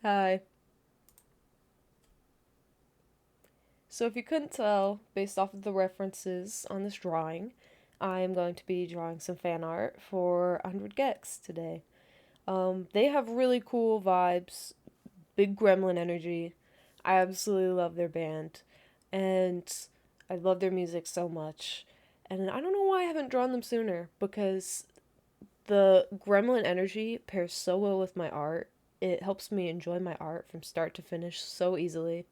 Hi. So, if you couldn't tell, based off of the references on this drawing, I am going to be drawing some fan art for 100 Gecs today. They have really cool vibes, big gremlin energy. I absolutely love their band, and I love their music so much. And I don't know why I haven't drawn them sooner, because the gremlin energy pairs so well with my art. It helps me enjoy my art from start to finish so easily.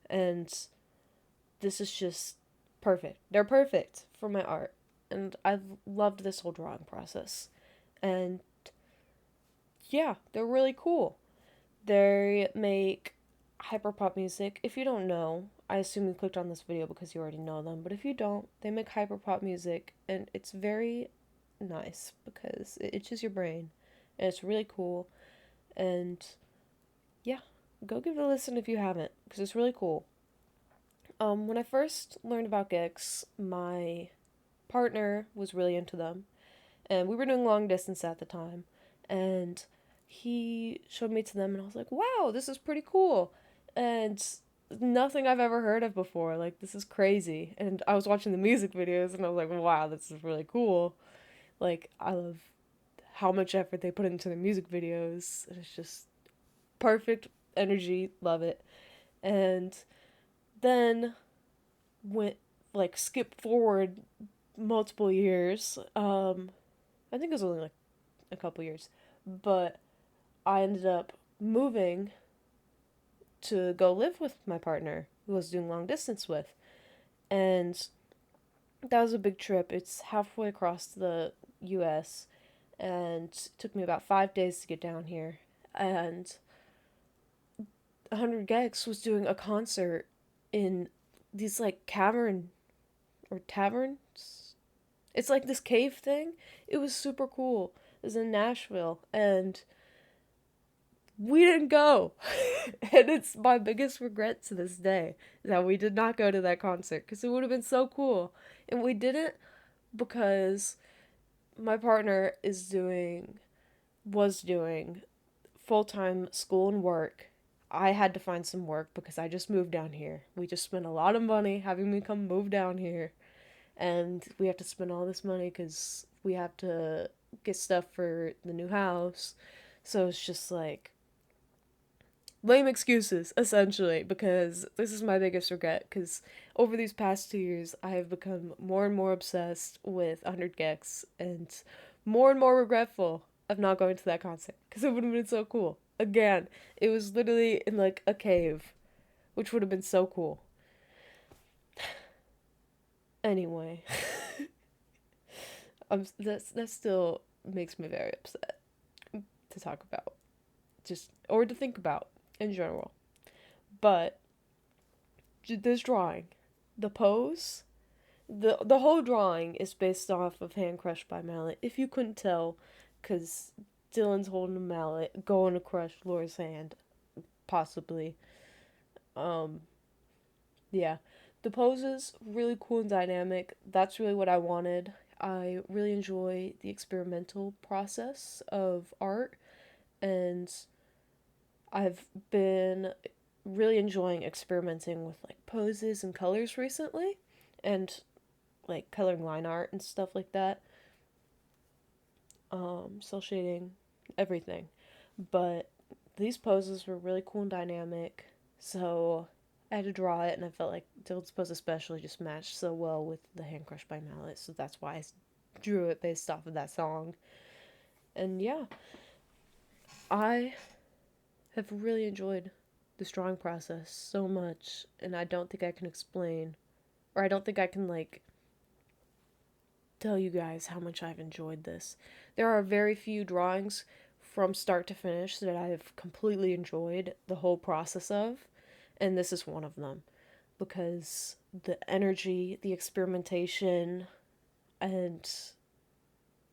And this is just perfect. They're perfect for my art. And I've loved this whole drawing process. And yeah, they're really cool. They make hyperpop music. If you don't know, I assume you clicked on this video because you already know them, but if you don't, they make hyperpop music and it's very nice because it itches your brain and it's really cool. And yeah, go give it a listen if you haven't because it's really cool. When I first learned about Gecs, my partner was really into them, and we were doing long distance at the time, and he showed me to them, and I was like, wow, this is pretty cool, and nothing I've ever heard of before. Like, this is crazy. And I was watching the music videos, and I was like, wow, this is really cool. Like, I love how much effort they put into their music videos. It's just perfect energy, love it. And then went like skip forward multiple years. I think it was only like a couple years, but I ended up moving to go live with my partner who I was doing long distance with, and that was a big trip. It's halfway across the U.S. and it took me about 5 days to get down here. And 100 Gex was doing a concert in these like cavern or taverns. It's like this cave thing. It was super cool. It was in Nashville, and we didn't go. And it's my biggest regret to this day that we did not go to that concert because it would have been so cool. And we didn't because my partner was doing full-time school and work. I had to find some work because I just moved down here. We just spent a lot of money having me come move down here, and we have to spend all this money because we have to get stuff for the new house. So it's just like lame excuses, essentially, because this is my biggest regret. Because over these past 2 years, I have become more and more obsessed with 100 Gex and more regretful of not going to that concert because it would have been so cool. Again, it was literally in like a cave, which would have been so cool. Anyway, that still makes me very upset to talk about, just or to think about in general. But this drawing, the pose, the whole drawing is based off of Hand Crushed by Mallet. If you couldn't tell, because Dylan's holding a mallet, going to crush Laura's hand, possibly. Um, yeah. The poses, really cool and dynamic. That's really what I wanted. I really enjoy the experimental process of art, and I've been really enjoying experimenting with like poses and colors recently, and like coloring line art and stuff like that. Cell shading, everything. But these poses were really cool and dynamic, so I had to draw it, and I felt like Dylan's pose especially just matched so well with the Hand Crushed by Mallet, so that's why I drew it based off of that song. And yeah, I have really enjoyed this drawing process so much, and I don't think I can explain, or I don't think I can like tell you guys how much I've enjoyed this. There are very few drawings from start to finish that I've completely enjoyed the whole process of, and this is one of them because the energy, the experimentation, and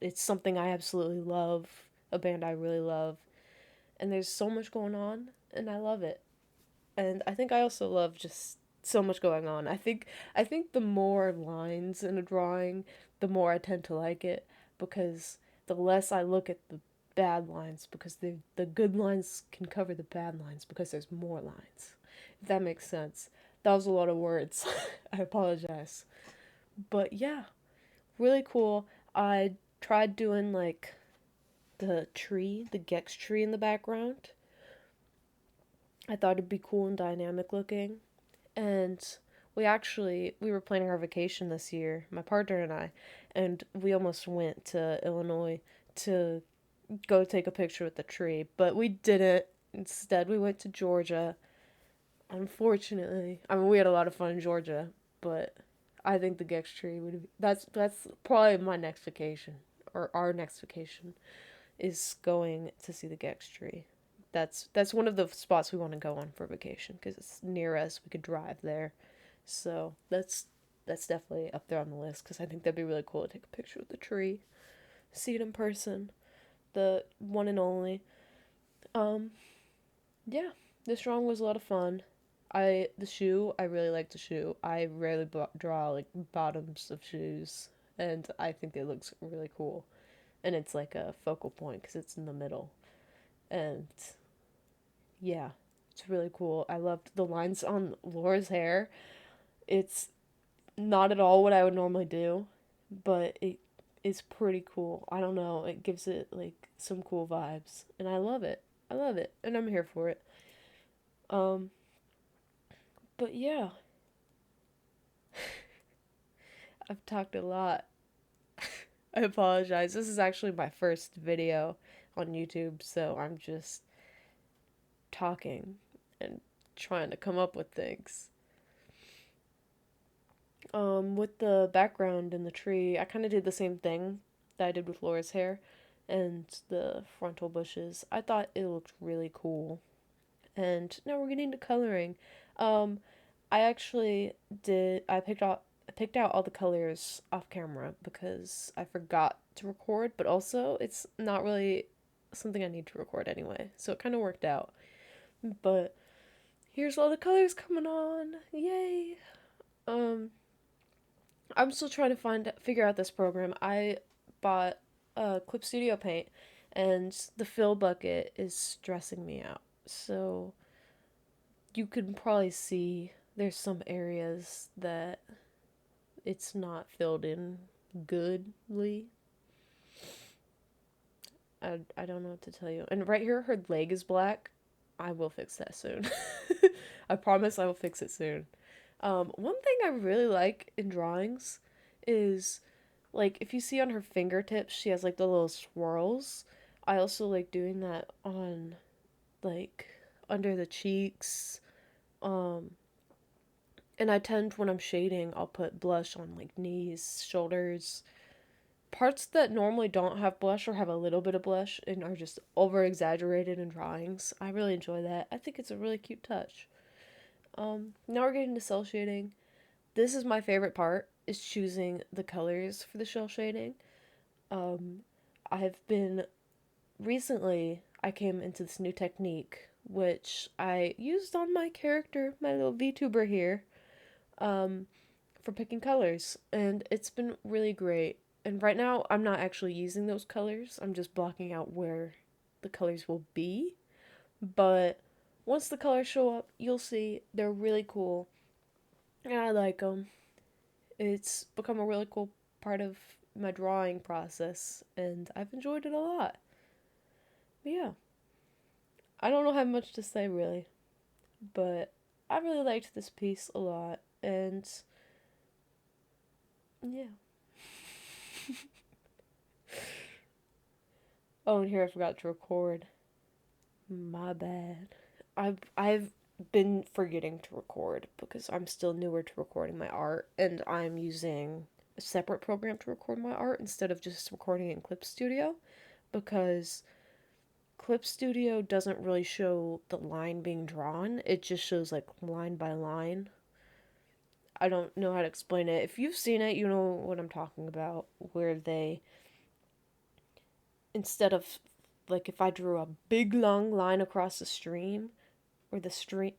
it's something I absolutely love, a band I really love, and there's so much going on, and I love it. And I think I also love just so much going on. I think the more lines in a drawing, the more I tend to like it because the less I look at the bad lines because the good lines can cover the bad lines because there's more lines. If that makes sense. That was a lot of words. I apologize. But yeah, really cool. I tried doing like the Gecs tree in the background. I thought it'd be cool and dynamic looking. And we were planning our vacation this year, my partner and we almost went to Illinois to go take a picture with the tree, but we didn't. Instead, we went to Georgia. Unfortunately, I mean, we had a lot of fun in Georgia, but I think the Gex tree would be, that's probably my next vacation or our next vacation is going to see the Gex tree. That's one of the spots we want to go on for vacation because it's near us. We could drive there, so that's definitely up there on the list because I think that'd be really cool to take a picture with the tree, see it in person, the one and only. Um, yeah, this drawing was a lot of fun. I really like the shoe. I rarely draw like bottoms of shoes, and I think it looks really cool. And it's like a focal point because it's in the middle. And yeah, it's really cool. I loved the lines on Laura's hair. It's not at all what I would normally do, but it is pretty cool. I don't know. It gives it like some cool vibes, and I love it. I love it, and I'm here for it. Um, but yeah, I've talked a lot. I apologize. This is actually my first video on YouTube, so I'm just talking and trying to come up with things. With the background in the tree, I kind of did the same thing that I did with Laura's hair and the frontal bushes. I thought it looked really cool. And now we're getting to coloring. Um, I actually I picked out all the colors off camera because I forgot to record, but also it's not really something I need to record anyway. So it kind of worked out. But here's all the colors coming on. Yay. Um I'm still trying to figure out this program. I bought Clip Studio Paint and the fill bucket is stressing me out. So you can probably see there's some areas that it's not filled in goodly. I don't know what to tell you. And right here, her leg is black. I will fix that soon. I promise I will fix it soon. One thing I really like in drawings is, like, if you see on her fingertips, she has, like, the little swirls. I also like doing that on, like, under the cheeks. Um, and I tend, when I'm shading, I'll put blush on, like, knees, shoulders, parts that normally don't have blush or have a little bit of blush and are just over exaggerated in drawings. I really enjoy that. I think it's a really cute touch. Now we're getting to cell shading. This is my favorite part, is choosing the colors for the cell shading. Um, I've been recently I came into this new technique which I used on my character, my little VTuber here, um, for picking colors, and it's been really great. And right now, I'm not actually using those colors. I'm just blocking out where the colors will be. But once the colors show up, you'll see they're really cool, and I like them. It's become a really cool part of my drawing process, and I've enjoyed it a lot. But yeah, I don't know how much to say really, but I really liked this piece a lot, and yeah. Oh, and here I forgot to record. My bad. I've been forgetting to record because I'm still newer to recording my art and I'm using a separate program to record my art instead of just recording in Clip Studio because Clip Studio doesn't really show the line being drawn. It just shows like line by line. I don't know how to explain it. If you've seen it, you know what I'm talking about, where they, instead of, like, if I drew a big long line across the stream, or the stream,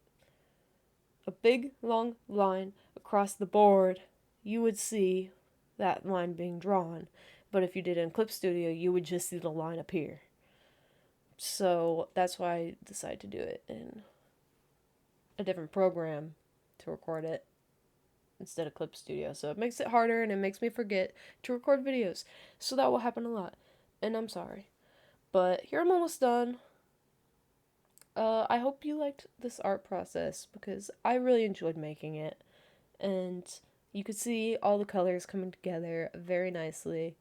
a big long line across the board, you would see that line being drawn. But if you did it in Clip Studio, you would just see the line appear. So that's why I decided to do it in a different program to record it instead of Clip Studio. So it makes it harder and it makes me forget to record videos. So that will happen a lot. And I'm sorry. But here I'm almost done. I hope you liked this art process because I really enjoyed making it. And you could see all the colors coming together very nicely.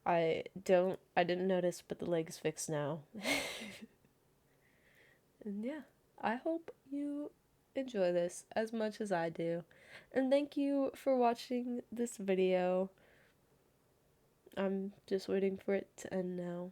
I didn't notice, but the leg's fixed now. And yeah, I hope you enjoy this as much as I do. And thank you for watching this video. I'm just waiting for it to end now.